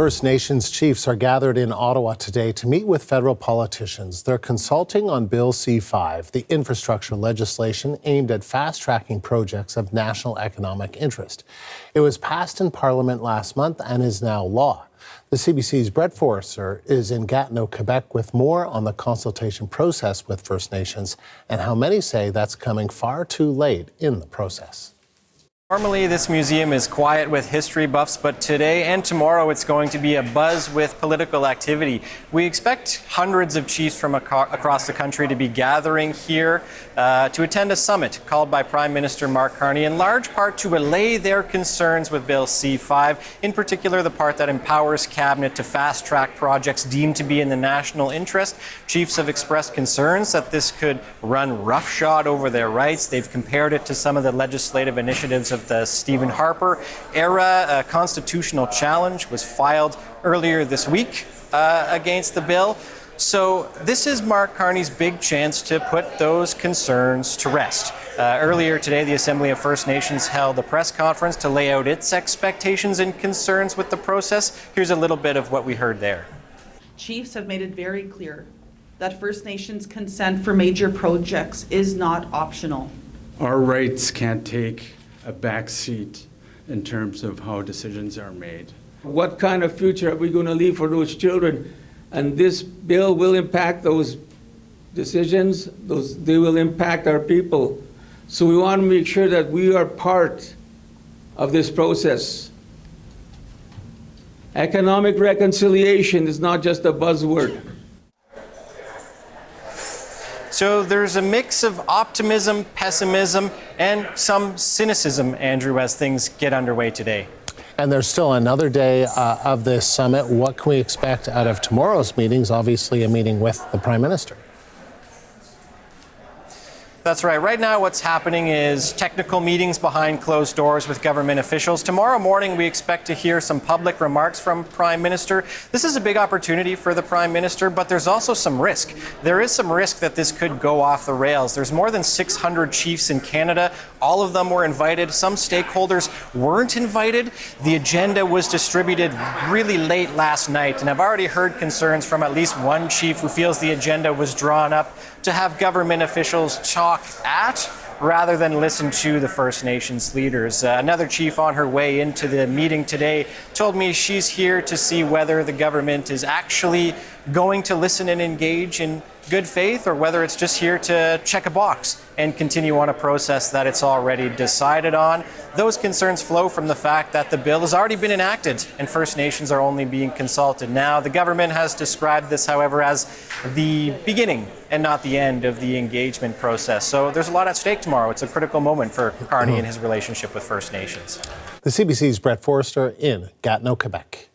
First Nations chiefs are gathered in Ottawa today to meet with federal politicians. They're consulting on Bill C-5, the infrastructure legislation aimed at fast-tracking projects of national economic interest. It was passed in Parliament last month and is now law. The CBC's Brett Forrester is in Gatineau, Quebec, with more on the consultation process with First Nations and how many say that's coming far too late in the process. Normally, this museum is quiet with history buffs, but today and tomorrow it's going to be a buzz with political activity. We expect hundreds of chiefs from across the country to be gathering here to attend a summit called by Prime Minister Mark Carney, in large part to allay their concerns with Bill C-5, in particular the part that empowers Cabinet to fast-track projects deemed to be in the national interest. Chiefs have expressed concerns that this could run roughshod over their rights. They've compared it to some of the legislative initiatives of the Stephen Harper era. A constitutional challenge was filed earlier this week against the bill. So this is Mark Carney's big chance to put those concerns to rest. Earlier today, the Assembly of First Nations held a press conference to lay out its expectations and concerns with the process. Here's a little bit of what we heard there. Chiefs have made it very clear that First Nations consent for major projects is not optional. Our rights can't take a backseat in terms of how decisions are made. What kind of future are we going to leave for those children? And this bill will impact those decisions. They will impact our people. So we want to make sure that we are part of this process. Economic reconciliation is not just a buzzword. So there's a mix of optimism, pessimism, and some cynicism, Andrew, as things get underway today. And there's still another day of this summit. What can we expect out of tomorrow's meetings? Obviously, a meeting with the Prime Minister. That's right. Right now, what's happening is technical meetings behind closed doors with government officials. Tomorrow morning, we expect to hear some public remarks from Prime Minister. This is a big opportunity for the Prime Minister, but there's also some risk. There is some risk that this could go off the rails. There's more than 600 chiefs in Canada. All of them were invited. Some stakeholders weren't invited. The agenda was distributed really late last night, and I've already heard concerns from at least one chief who feels the agenda was drawn up to have government officials talk at rather than listen to the First Nations leaders. Another chief on her way into the meeting today told me she's here to see whether the government is actually going to listen and engage in good faith, or whether it's just here to check a box and continue on a process that it's already decided on. Those concerns flow from the fact that the bill has already been enacted and First Nations are only being consulted now. The government has described this, however, as the beginning and not the end of the engagement process. So there's a lot at stake tomorrow. It's a critical moment for Carney and his relationship with First Nations. The CBC's Brett Forrester in Gatineau, Quebec.